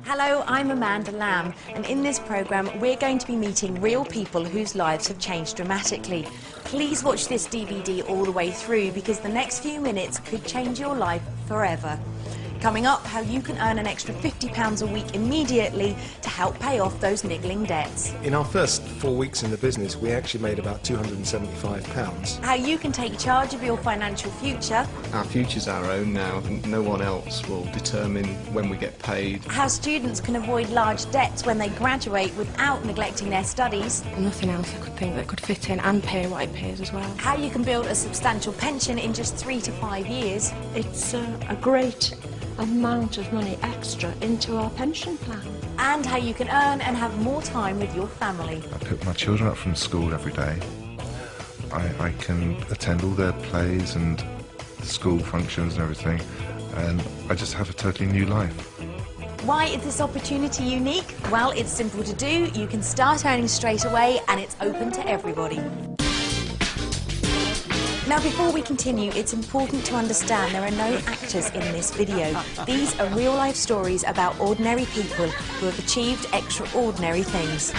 Hello, I'm Amanda Lamb, and in this programme we're going to be meeting real people whose lives have changed dramatically. Please watch this DVD all the way through because the next few minutes could change your life forever. Coming up, how you can earn an extra £50 a week immediately to help pay off those niggling debts. In our first 4 weeks in the business, we actually made about £275. How you can take charge of your financial future. Our future's our own now, and no one else will determine when we get paid. How students can avoid large debts when they graduate without neglecting their studies. Nothing else I could think that could fit in and pay what it pays as well. How you can build a substantial pension in just 3 to 5 years. It's a great amount of money extra into our pension plan. And how you can earn and have more time with your family. I pick my children up from school every day. I can attend all their plays and school functions and everything, and I just have a totally new life. Why is this opportunity unique? Well, it's simple to do. You can start earning straight away and it's open to everybody. Now, before we continue, it's important to understand there are no actors in this video. These are real-life stories about ordinary people who have achieved extraordinary things.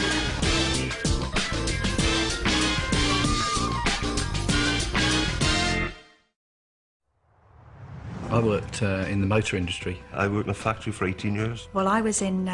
I worked in the motor industry. I worked in a factory for 18 years. Well, I was in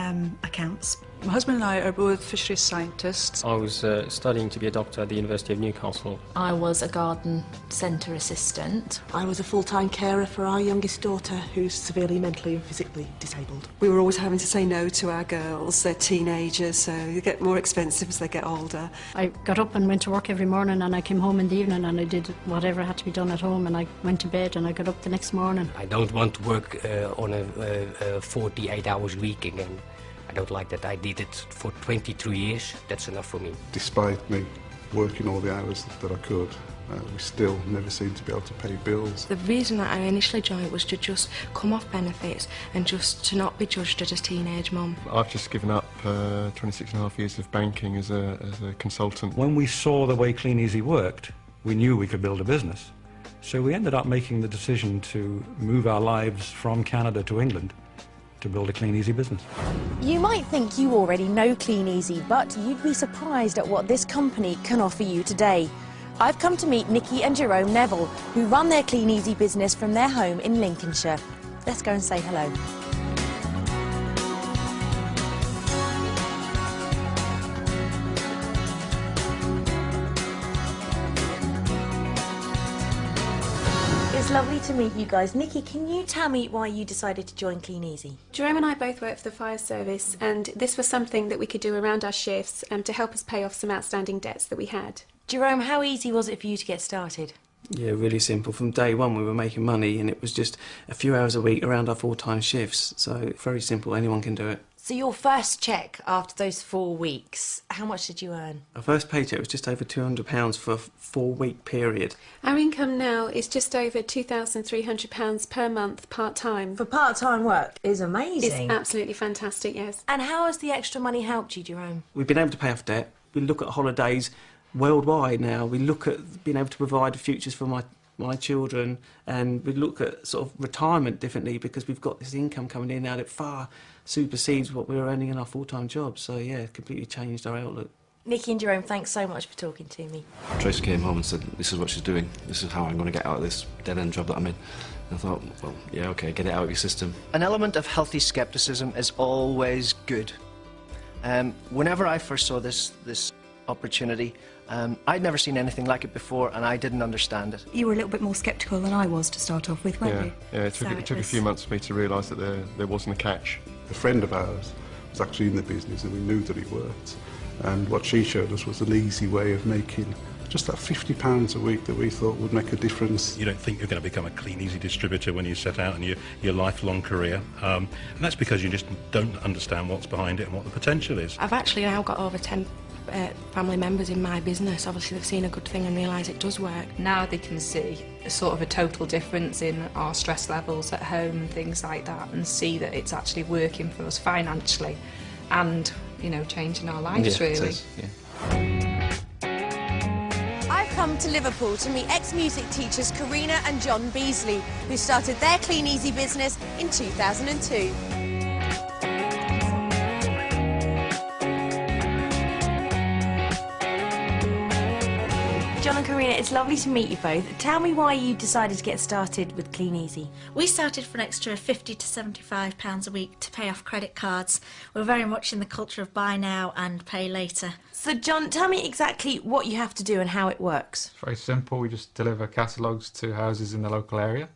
accounts. My husband and I are both fisheries scientists. I was studying to be a doctor at the University of Newcastle. I was a garden centre assistant. I was a full-time carer for our youngest daughter, who's severely mentally and physically disabled. We were always having to say no to our girls. They're teenagers, so they get more expensive as they get older. I got up and went to work every morning, and I came home in the evening and I did whatever had to be done at home, and I went to bed and I got up the next morning. I don't want to work on a 48 hours week again. I don't like that. I did it for 23 years. That's enough for me. Despite me working all the hours that I could, we still never seemed to be able to pay bills. The reason that I initially joined was to just come off benefits and just to not be judged as a teenage mum. I've just given up 26 and a half years of banking as a consultant. When we saw the way Kleeneze worked, we knew we could build a business. So we ended up making the decision to move our lives from Canada to England to build a Kleeneze business. You might think you already know Kleeneze, but you'd be surprised at what this company can offer you today. I've come to meet Nikki and Jerome Neville, who run their Kleeneze business from their home in Lincolnshire. Let's go and say hello. It's lovely to meet you guys. Nikki, can you tell me why you decided to join Kleeneze? Jerome and I both work for the fire service, and this was something that we could do around our shifts to help us pay off some outstanding debts that we had. Jerome, how easy was it for you to get started? Yeah, really simple. From day one we were making money, and it was just a few hours a week around our full-time shifts, so very simple, anyone can do it. So your first cheque after those 4 weeks, how much did you earn? Our first paycheck was just over £200 for a 4-week period. Our income now is just over £2,300 per month part-time. For part-time work is amazing. It's absolutely fantastic, yes. And how has the extra money helped you, Jerome? We've been able to pay off debt. We look at holidays worldwide now. We look at being able to provide futures for my children, and we look at sort of retirement differently because we've got this income coming in now that far supersedes what we were earning in our full-time jobs. So yeah, completely changed our outlook. Nikki and Jerome, thanks so much for talking to me. Tracy came home and said, this is what she's doing, this is how I'm going to get out of this dead-end job that I'm in. And I thought, well, yeah, okay, get it out of your system. An element of healthy scepticism is always good. Whenever I first saw this opportunity, I'd never seen anything like it before, and I didn't understand it. You were a little bit more sceptical than I was to start off with, weren't you? Yeah, it took a few months for me to realise that there wasn't a catch. A friend of ours was actually in the business, and we knew that it worked. And what she showed us was an easy way of making just that £50 a week that we thought would make a difference. You don't think you're going to become a Kleeneze distributor when you set out in your lifelong career, and that's because you just don't understand what's behind it and what the potential is. I've actually now got over 10 family members in my business. Obviously they've seen a good thing and realise it does work. Now they can see a sort of a total difference in our stress levels at home and things like that, and see that it's actually working for us financially and, you know, changing our lives, really. It is, yeah. I've come to Liverpool to meet ex-music teachers Karina and John Beasley, who started their Kleeneze business in 2002. John and Karina, it's lovely to meet you both. Tell me why you decided to get started with Kleeneze. We started for an extra £50 to £75 a week to pay off credit cards. We're very much in the culture of buy now and pay later. So John, tell me exactly what you have to do and how it works. It's very simple. We just deliver catalogues to houses in the local area,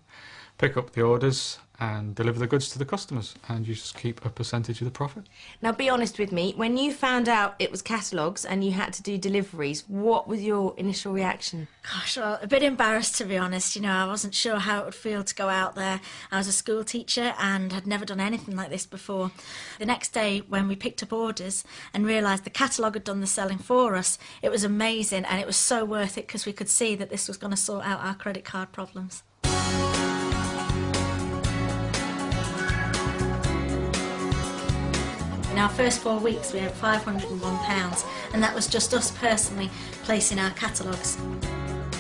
pick up the orders and deliver the goods to the customers, and you just keep a percentage of the profit. Now be honest with me, when you found out it was catalogues and you had to do deliveries, what was your initial reaction? Gosh, well, a bit embarrassed to be honest. You know, I wasn't sure how it would feel to go out there. I was a school teacher and had never done anything like this before. The next day when we picked up orders and realised the catalogue had done the selling for us, it was amazing, and it was so worth it because we could see that this was going to sort out our credit card problems. In our first 4 weeks we had £501, and that was just us personally placing our catalogues.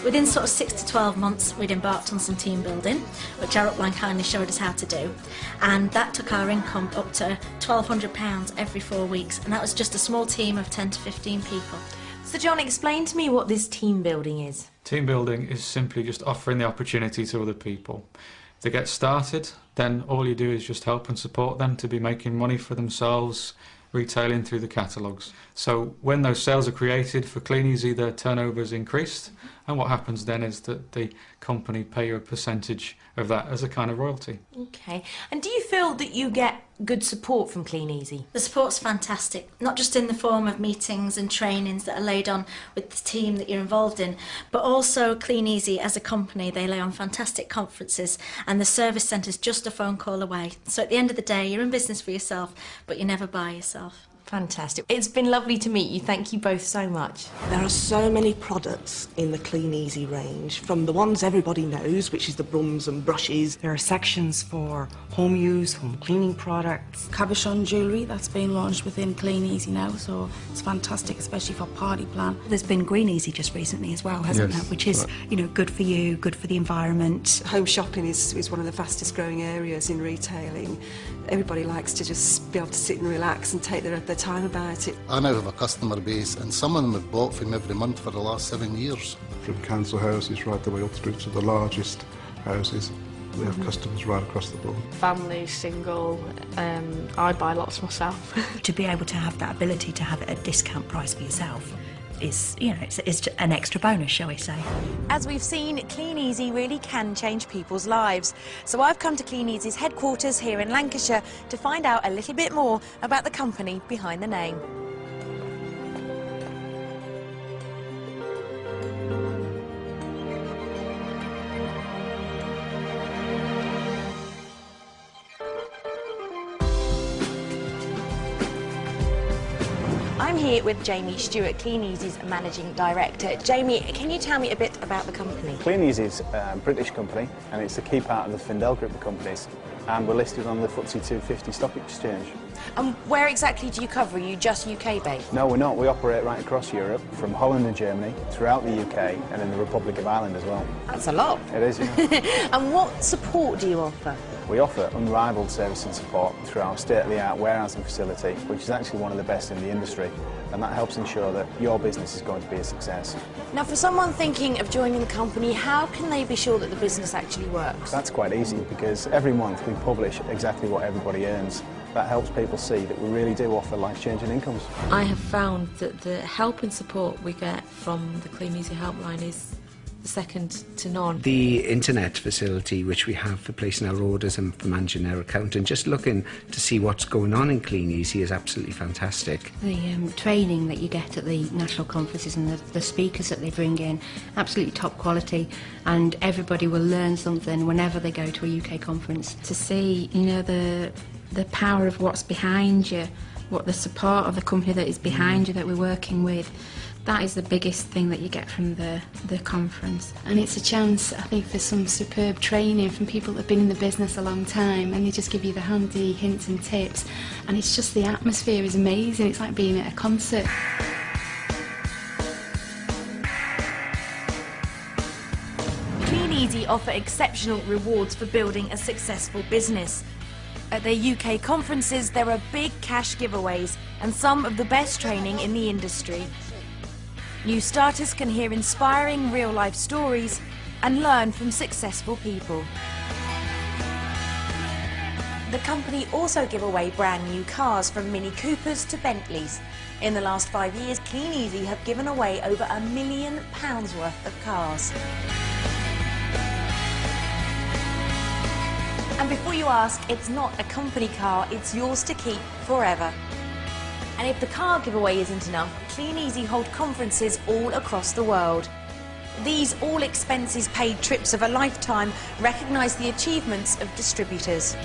Within sort of 6 to 12 months we'd embarked on some team building, which our upline kindly showed us how to do, and that took our income up to £1,200 every 4 weeks, and that was just a small team of 10 to 15 people. So John, explain to me what this team building is. Team building is simply just offering the opportunity to other people. If they get started, then all you do is just help and support them to be making money for themselves, retailing through the catalogues. So when those sales are created for Kleeneze, their turnover is increased, and what happens then is that the company pay you a percentage of that as a kind of royalty. Okay, and do you feel that you get good support from Kleeneze? The support's fantastic, not just in the form of meetings and trainings that are laid on with the team that you're involved in, but also Kleeneze as a company, they lay on fantastic conferences, and the service centre's just a phone call away. So at the end of the day, you're in business for yourself, but you're never by yourself. Fantastic. It's been lovely to meet you. Thank you both so much. There are so many products in the Kleeneze range, from the ones everybody knows, which is the brums and brushes. There are sections for home use, home cleaning products. Cabochon jewellery that's been launched within Kleeneze now, so it's fantastic, especially for party plan. There's been Greeneasy just recently as well, hasn't there? Which is, you know, good for you, good for the environment. Home shopping is one of the fastest growing areas in retailing. Everybody likes to just be able to sit and relax and take their time about it. I now have a customer base, and some of them have bought from every month for the last 7 years. From council houses right the way up through to the largest houses. We have customers right across the board. Family, single, I buy lots myself. To be able to have that ability to have it at a discount price for yourself is, you know, it's an extra bonus, shall we say. As we've seen, Kleeneze really can change people's lives. So I've come to Kleeneze's headquarters here in Lancashire to find out a little bit more about the company behind the name. I'm here with Jamie Stewart, Kleeneze's Managing Director. Jamie, can you tell me a bit about the company? Kleeneze is a British company, and it's a key part of the Findel group of companies, and we're listed on the FTSE 250 stock exchange. And where exactly do you cover? Are you just UK based? No, we're not. We operate right across Europe, from Holland and Germany, throughout the UK, and in the Republic of Ireland as well. That's a lot. It is, yeah. And what support do you offer? We offer unrivaled service and support through our state-of-the-art warehousing facility, which is actually one of the best in the industry, and that helps ensure that your business is going to be a success. Now, for someone thinking of joining the company, how can they be sure that the business actually works? That's quite easy, because every month we publish exactly what everybody earns. That helps people see that we really do offer life-changing incomes. I have found that the help and support we get from the Kleeneze helpline is second to none. The internet facility which we have for placing our orders and for managing our account and just looking to see what's going on in Kleeneze is absolutely fantastic. The training that you get at the national conferences and the speakers that they bring in, absolutely top quality, and everybody will learn something whenever they go to a UK conference. To see, you know, the power of what's behind you, what the support of the company that is behind you that we're working with, that is the biggest thing that you get from the conference. And it's a chance, I think, for some superb training from people that have been in the business a long time, and they just give you the handy hints and tips, and it's just, the atmosphere is amazing. It's like being at a concert. Kleeneze offer exceptional rewards for building a successful business. At their UK conferences, there are big cash giveaways and some of the best training in the industry. New starters can hear inspiring real-life stories and learn from successful people. The company also give away brand new cars from Mini Coopers to Bentleys. In the last 5 years, Kleeneze have given away over £1 million worth of cars. And before you ask, it's not a company car, it's yours to keep forever. And if the car giveaway isn't enough, Kleeneze hold conferences all across the world. These all-expenses-paid trips of a lifetime recognise the achievements of distributors.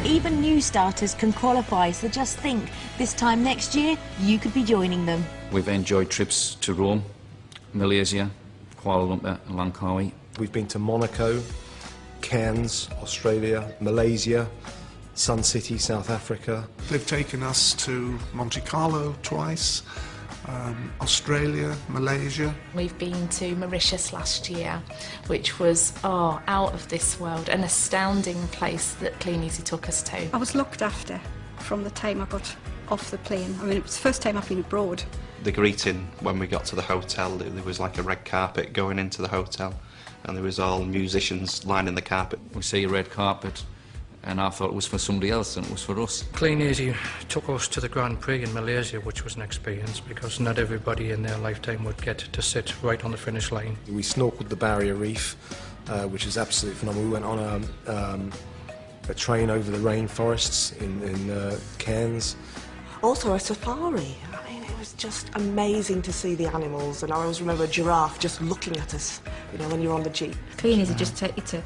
Even new starters can qualify, so just think, this time next year, you could be joining them. We've enjoyed trips to Rome, Malaysia, Kuala Lumpur and Langkawi. We've been to Monaco, Cairns, Australia, Malaysia, Sun City, South Africa. They've taken us to Monte Carlo twice, Australia, Malaysia. We've been to Mauritius last year, which was out of this world, an astounding place that Kleeneze took us to. I was looked after from the time I got off the plane. I mean, it was the first time I've been abroad. The greeting when we got to the hotel, there was like a red carpet going into the hotel, and there was all musicians lining the carpet. We see a red carpet, and I thought it was for somebody else, and it was for us. Kleeneze took us to the Grand Prix in Malaysia, which was an experience because not everybody in their lifetime would get to sit right on the finish line. We snorkeled the Barrier Reef, which is absolutely phenomenal. We went on a train over the rainforests in Cairns. Also a safari. I mean, it was just amazing to see the animals, and I always remember a giraffe just looking at us, you know, when you're on the jeep. Kleeneze just take you to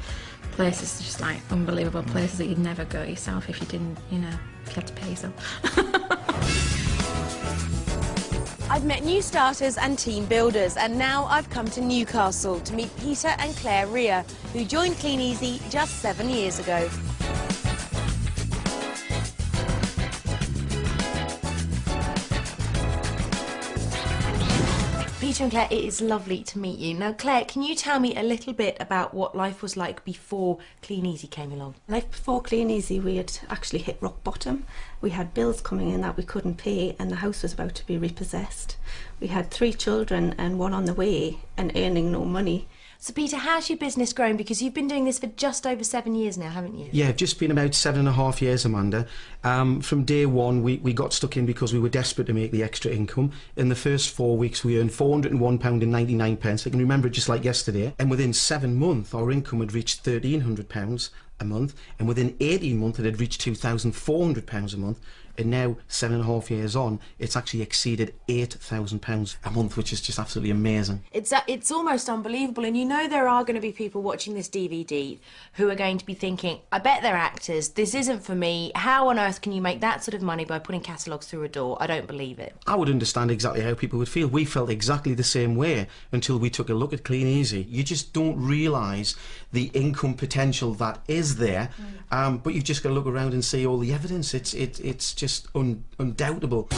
places, just like unbelievable places that you'd never go yourself if you didn't, you know, if you had to pay yourself. I've met new starters and team builders, and now I've come to Newcastle to meet Peter and Claire Rea, who joined Kleeneze just 7 years ago. Peter and Claire, it is lovely to meet you. Now, Claire, can you tell me a little bit about what life was like before Kleeneze came along? Life before Kleeneze, we had actually hit rock bottom. We had bills coming in that we couldn't pay, and the house was about to be repossessed. We had 3 children and 1 on the way, and earning no money. So, Peter, how's your business grown? Because you've been doing this for just over 7 years now, haven't you? Yeah, just been about 7.5 years, Amanda. From day one, we got stuck in because we were desperate to make the extra income. In the first 4 weeks, we earned £401.99. I can remember it just like yesterday. And within 7 months, our income had reached £1,300 a month. And within 18 months, it had reached £2,400 a month. And now, 7.5 years on, it's actually exceeded £8,000 a month, which is just absolutely amazing. It's almost unbelievable, and you know there are going to be people watching this DVD who are going to be thinking, I bet they're actors, this isn't for me, how on earth can you make that sort of money by putting catalogues through a door? I don't believe it. I would understand exactly how people would feel. We felt exactly the same way until we took a look at Kleeneze. You just don't realise the income potential that is there, but you've just got to look around and see all the evidence. It's just undoubtable.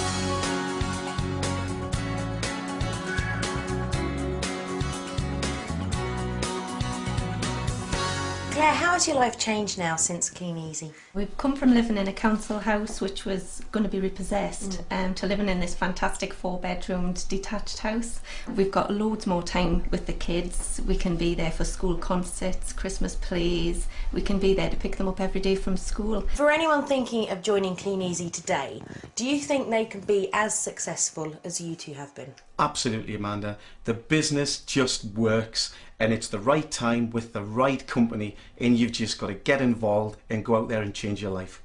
Claire, how has your life changed now since Kleeneze? We've come from living in a council house which was going to be repossessed to living in this fantastic 4-bedroomed detached house. We've got loads more time with the kids. We can be there for school concerts, Christmas plays. We can be there to pick them up every day from school. For anyone thinking of joining Kleeneze today, do you think they can be as successful as you two have been? Absolutely, Amanda. The business just works, and it's the right time with the right company, and you've just got to get involved and go out there and change your life.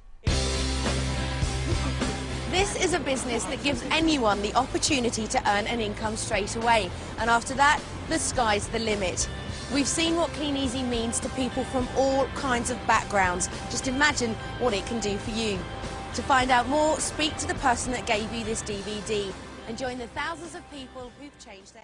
This is a business that gives anyone the opportunity to earn an income straight away, and after that, the sky's the limit. We've seen what Kleeneze means to people from all kinds of backgrounds. Just imagine what it can do for you. To find out more, speak to the person that gave you this DVD and join the thousands of people who've changed their